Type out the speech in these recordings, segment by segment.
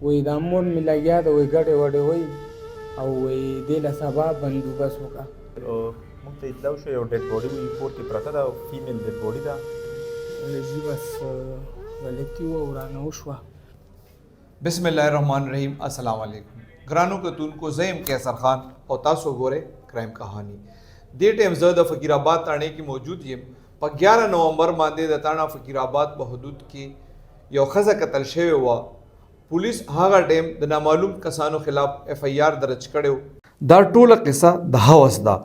وایي دا مور مې لګیا ده وایي ګډې وډې وایي او وایي دې له سبا بندوبست وکړه. موږ ته اطلاع شوه یو ډیډ باډي وایي کور کې پرته ده، فیمیل ډیډ باډي ده. جی بس غلطي وه او رانه وشوه. بسم الله الرحمن الرحیم. السلام علیکم ګرانو کتونکو، زه یم کیسر خان او تاسو ګورئ کرائم کہانی. دې ټیم زه د فقیر آباد تاڼې کې موجود یم. په 11 نومبر باندې د تاڼه فقیر آباد په حدود کې یو ښځه قتل شوې وه. پولیس هغه ټیم د نامعلوم کسانو خلاف FIR درج کړی. دا ټوله قصه د هوس ده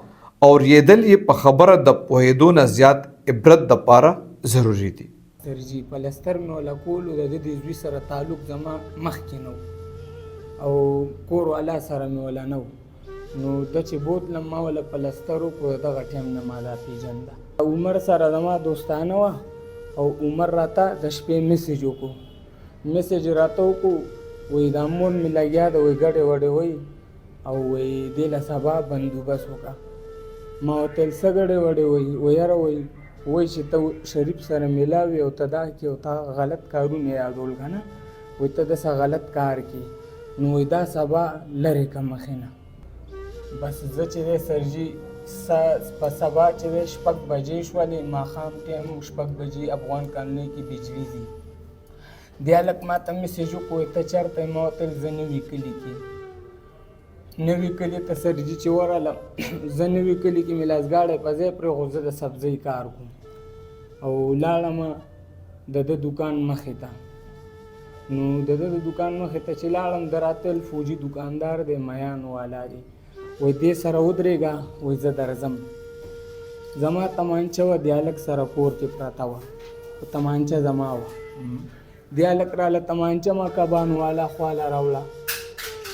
او ریدل یې په خبره د پوهېدو نه زیات عبرت دپاره ضروري دي. سرجي پلستر مې وله کولو د ده د زوی سره تعلق زما مخکې نه او کور والا سره مې وله نه نو ده چې بوتلم ما وله پلستر وکړو دغه ټایم نه ما دا پېژنده. عمر سره زما دوستانه وه او عمر راته د شپې میسج وکړو. میسج راته وکړو وایي دا مور مې لګیا ده وایي ګډې وډې وایي او وایي دې له سبا بندوبست وکړه. ما ورته ویل څه ګډې وډې وایي؟ وایي یاره وایي چې ته شریف سره میلاوي او ته دا کې او ته غلط کارونه یادول که نه وایي ته داسې غلط کار کې نو وایي دا سبا لرې که مخې نه. بس زه چې دی سرجي په سبا چې دی 6 بجې شولې ماښام ټایم 6 بجې افغان کالنۍ کې بجلي ځي. دی هلک ما ته میسج وکړو ته چېرته یې؟ ما ورته ویل زه نوي کلي کې. نوي کلي ته سرجي چې ورغلم زه نوي کلي کې مې لاسګاډی په ځای پرېښود. زه د سبزۍ کار کوم او لاړم د ده دوکان مخې ته. نو د ده د دوکان مخې ته چې لاړم د راتل فوجي دوکاندار دی میان والا دی. وایي دې سره ودرېږه وایي زه درځم. زما تمانچه وه د هلک سره کور کې پرته وه خو تمانچه زما وه. د هلک راله تمانچه ما کبان والا خواله راوړه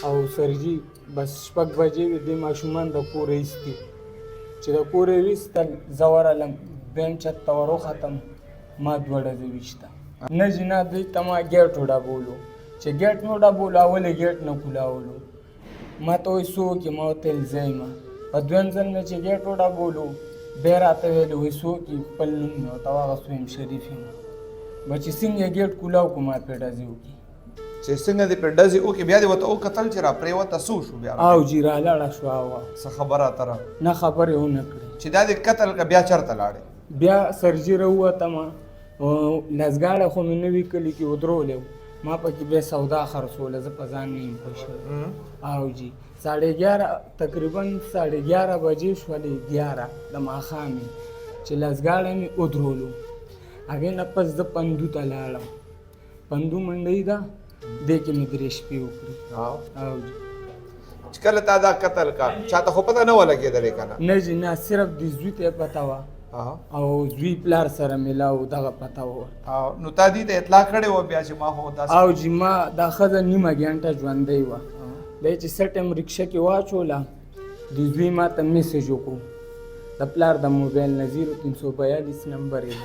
او سرجي بس 6 بجې وې دې ماشومان د کوره ایستي. چې د کوره یې ویستل زه ورغلم بیم چت ته ور وختم ما 2 ډزې ویشته. نه جي نه دوی ته ما ګیټ وډبولو. چې ګیټ مې وډبولو اول یې ګیټ نه کولاولو. ما ته وایي څوک یې؟ ما ورته ویل زه یم. په دویم ځل مې چې ګیټ وډبولو بیا راته ویلې وایي څوک یې؟ خپل نوم مې ورته واغست ویم شریف یم. به چې څنګه ګیټ کولاو کړو ما پرې ډزې وکړي. چې څنګه دې پرې ډزې وکړې بیا دې ورته وکتل چې را پرېوته څه وشو بیا؟ او جي رالاړه شوه وه څه خبره اتره نه خبرې ونه کړې. چې دا دې قتل که بیا چېرته لاړې؟ بیا سرجي راووتم لاسګاډی خو مې نوي کلي کې ودرولی ما پکې بیا سودا خرڅوله. زه په ځان نه یم پوه شوی. او جي 11:30 تقریبا 11:30 بجې شولې 11 د ماښامې چې لاسګاډی مې ودرولو. هغې نه پس زه پندو ته لاړم. پندو منډۍ ده دې کې مې 3 شپې وکړې. او جي چې کله تا دا قتل کا چاته خو پته نه وه لګېدلې که نه؟ نه جي نه صرف د زوی ته یې پته وه او زوی پلار سره میلاو دغه پته وه. نو تا دې ته اطلاع کړې وه بیا چې ما خو داسې؟ او جي ما دا ښځه نیمه ګنټه ژوندۍ وه. دی چې څه ټایم رکشه کې واچوله د زوی ما ته میسج وکړو د پلار د موبایل نه 0342 نمبر یې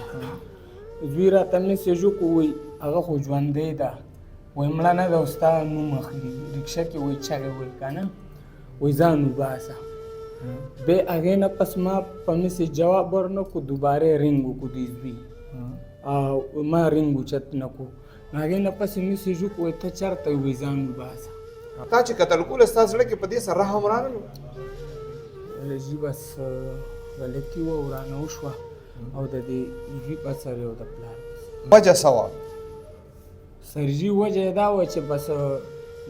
زوی راته میسج وکړو وایي هغه خو ژوندۍ ده وایي مړه نه ده او ستا نوم اخلي رکشه کې وایي چغې وایي که نه وایي ځان وباسه. بیا هغې نه پس ما په میسج جواب ورنه کړو دوباره یې رنګ وکړو د زوی او ما رنګ اوچت نه کړو. هغې نه پس یې میسج وکړو وایي ته چېرته یې؟ وایي ځان وباسه. تا چې قتل کوله ستا زړه کې په دې سره رحم رانلو؟ جي بس غلطي وه او رانه وشوه او د دې زوی په سر یو د پلار وجه څه وه؟ سرجي وجه یې دا وه چې بس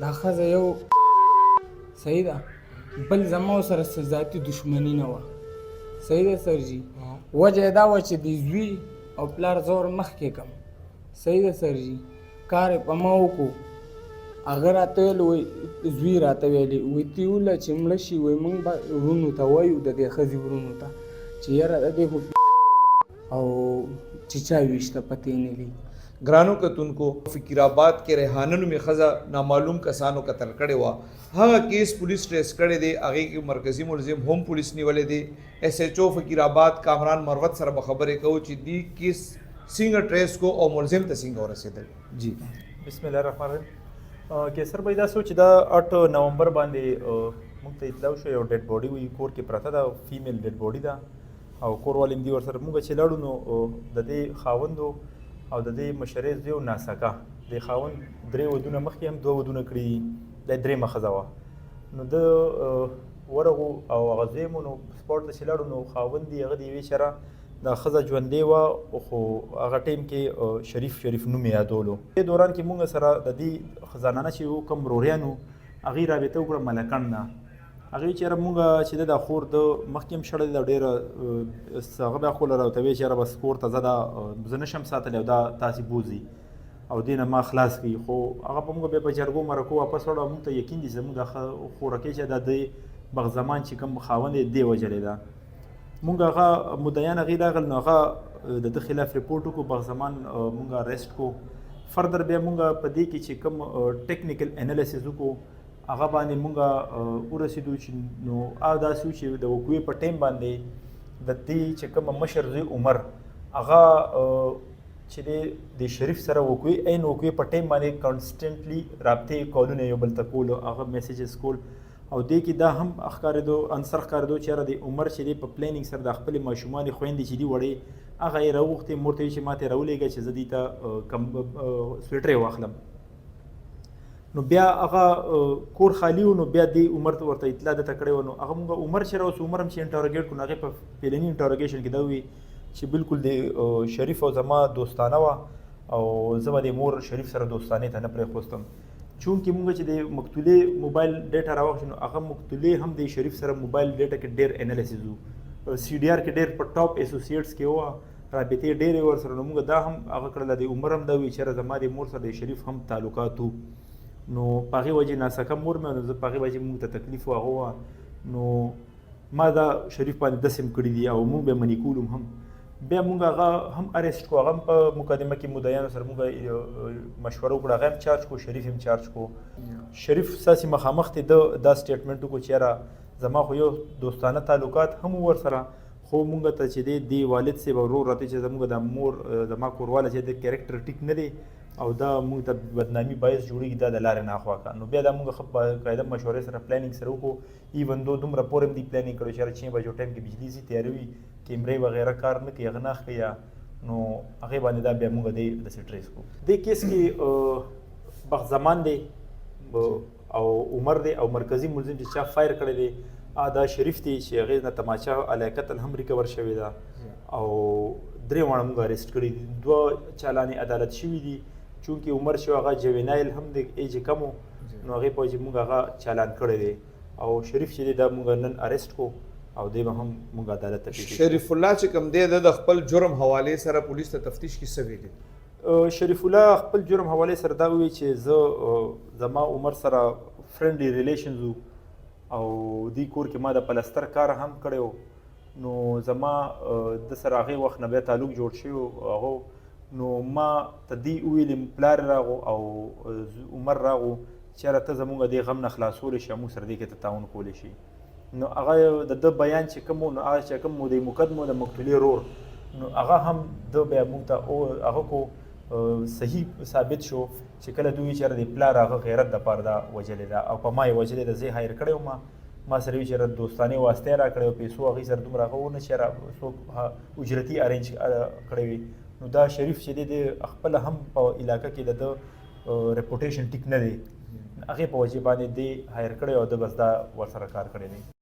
دا ښځه یو صحیح ده بل زما ورسره څه ذاتي دښمني نه وه. صحیح ده سرجي. وجه یې دا وه چې د زوی او پلار زه ور مخکې کړم. صحیح ده سرجي. کار یې په ما وکړو. هغه راته ویل وایي زوی راته ویلې وایي ته یې وله چې مړه شي وایي موږ به ورونو ته وایو د دې ښځې ورونو ته چې یاره د دې خو او چې چا ویشته پتې نه لګي. ګرانو کتونکو، فقیر آباد کې ریحانه نومې ښځه نامعلوم کسانو قتل کړې وه. هغه کیس پولیس ټریس کړی دی. هغې کې مرکزي ملزم هم پولیس نیولی دی. SHO فقیر آباد کامران مروت سره به خبرې کوو چې دې کیس څنګه ټریس کو او ملزم ته څنګه ورسېدل. جی بسم الله الرحمن الرحیم. کیسر بھائی دا سو چې دا 8 نومبر باندې موږ ته اطلاع شوه یو ډیډ باډي وایي کور کې پرته ده فیمیل ډیډ باډي ده او کور والیم دي ورسره موږ چې لاړو نو د دې خاوندو او د دې مشرې زوی ناسکه د خاوند 3 ودونه مخکې هم 2 ودونه کړي دي د 3 ښځه وه نو د ورغو او هغه زوی مو نو سپورټ ته چې لاړو نو خاوند یې هغه د یوې چره دا ښځه ژوندۍ وه خو هغه ټایم کې شریف نوم یې یادولو دې دوران کې مونږ سره د دې خزانانه چې وو کوم روریانو هغې رابطه وکړه ملکڼ نه هغې چېرې مونږ چې د خور د مخکې هم شړلې ده ډېره هغه بیا خو له راته ویې چېرې بس کور ته زه دا زه نشم ساتلی او دا تاسې بوځي او دې نه ما خلاص کړي خو هغه په مونږ بیا په جرګو مرکو واپس وړه مونږ ته یقین دي زمونږ د خورکۍ چې دا د بغزمان چې کوم خاوند یې دې وجلې ده مونږ هغه مدعیان هغې راغل نو هغه د ده خلاف ریپورټ وکړو بغزمان مونږ اریسټ کړو فردر بیا مونږ په دې کې چې کوم ټیکنیکل انالیسز وکړو هغه باندې مونږ ورسېدو چې نو هغه داسې و چې د وقوعې په ټایم باندې د دې چې کوم مشر زوی عمر هغه چې د شریف سره وقوعې عین وقوعې په ټایم باندې کانسټنټلی رابطې کولونه یو بل ته کول هغه میسیجز کول او دې کې دا هم ښکارېدو عنصر ښکارېدو چې یاره د عمر چې دی په پلانینګ سره د خپلې ماشومانې خویندې چې دي وړې هغه یې راوغوښتې مور ته ویل چې ما ته یې راولېږه چې زه دې ته کم سویټر یې واخلم نو بیا هغه کور خالي و نو بیا دې عمر ته ورته اطلاع درته کړې وه نو هغه مونږ عمر چې راوس عمر هم چې انټروګیټ کړو نو هغې په پیلني انټروګیشن کې دا ووي چې بالکل د شریف او زما دوستانه وه او زه به د مور شریف سره دوستانې ته نه پرېښوستم چونکې مونږ چې د مقتولې موبایل ډیټا راواخلو نو هغه مقتولې هم د شریف سره موبایل ډیټا کې ډېر انالیسز وو سی ډي آر کې ډېر په ټاپ ایسوسیټس کې وه رابطې ډېرې ورسره نو مونږ دا هم هغه کړله د عمر هم دا وي چې زما د مور سره د شریف هم تعلقات وو نو په هغې وجې ناسکه مور مې نو زه په هغې وجې مونږ ته تکلیف و هغه وه نو ما دا شریف باندې داسې هم کړي دي او مونږ به منې کولو هم بیا مونږ هغه هم اریسټ کړو هغه هم په مقدمه کې مدعیانو سره مونږ مشوره وکړه هغه هم چارج کړو شریف هم چارج کړو شریف ستاسې مخامخ ته دا سټیټمنټ وکړو چې یاره زما خو یو دوستانه تعلقات هم ورسره خو مونږ ته چې دی والد صاحب او ورور راته چې زموږ د مور زما کورواله چې د کیریکټر ټیک نه دی او دا مونږ ته بدنامي باعث جوړېږي دا د لارې نه اخوا کړه نو بیا دا مونږ ښه په قاعده مشورې سره پلانینګ سره وکړو ایون دو دومره پورې هم دي پلانینګ کړی چې یاره 6 بجو ټایم کې بجلي ځي تیاره وي کیمرې وغیره کار نه کوي هغه نه اخلي نو هغې باندې دا بیا مونږ دی داسې ټریس کړو دې کیس کې بغزمان دی او عمر دی او مرکزي ملزم چې چا فایر کړی دی دا شریف دی چې هغې نه تماچا علیقتن هم ریکور شوې ده او 3 واړه مونږ اریسټ کړي دي 2 چالانې عدالت شوي دي چونکې عمر چې هغه جوینایل هم د ایج کم و نو هغې په وجې مونږ هغه چالان کړی دی او شریف چې دی دا مونږ نن اریسټ کړو او دی به هم مونږ عدالت ته پیښ شریف الله چې کوم دی د خپل جرم حوالې سره پولیس ته تفتیش کې څه ویلي شریف الله خپل جرم حوالې سره دا وویل چې زه زما عمر سره فرینډلی ریلیشنز وو او دې کور کې ما د پلستر کار هم کړی نو زما د سره هغې وخت نه بیا تعلق جوړ شوی و هغه نو ما ته دې وویلې پلار راغو او عمر راغو چې یاره ته زموږ دې غم نه خلاصولی شي موږ سره دې کې ته تعاون کولی شي نو هغه د ده بیان چې کوم و نو هغه چې کوم و د مقدمو د مقتولې رور نو هغه هم ده بیا موږ ته هغه کو صحیح ثابت شو چې کله دوی چې د پلار هغه غیرت دپاره دا وجلې ده او په ما یې وجلې ده زه یې هایر کړی وم ما سره وي چې دوستانې واسطې را کړی او پیسو هغې سره دومره هغه ونه چې څوک اجرتي ارینج کړی وي نو دا شریف چې دی د خپله هم په علاقه کې د ده ریپوټیشن ټیک نه دی هغې په وجې باندې دی هایر کړی او ده بس دا ورسره کار کړی دی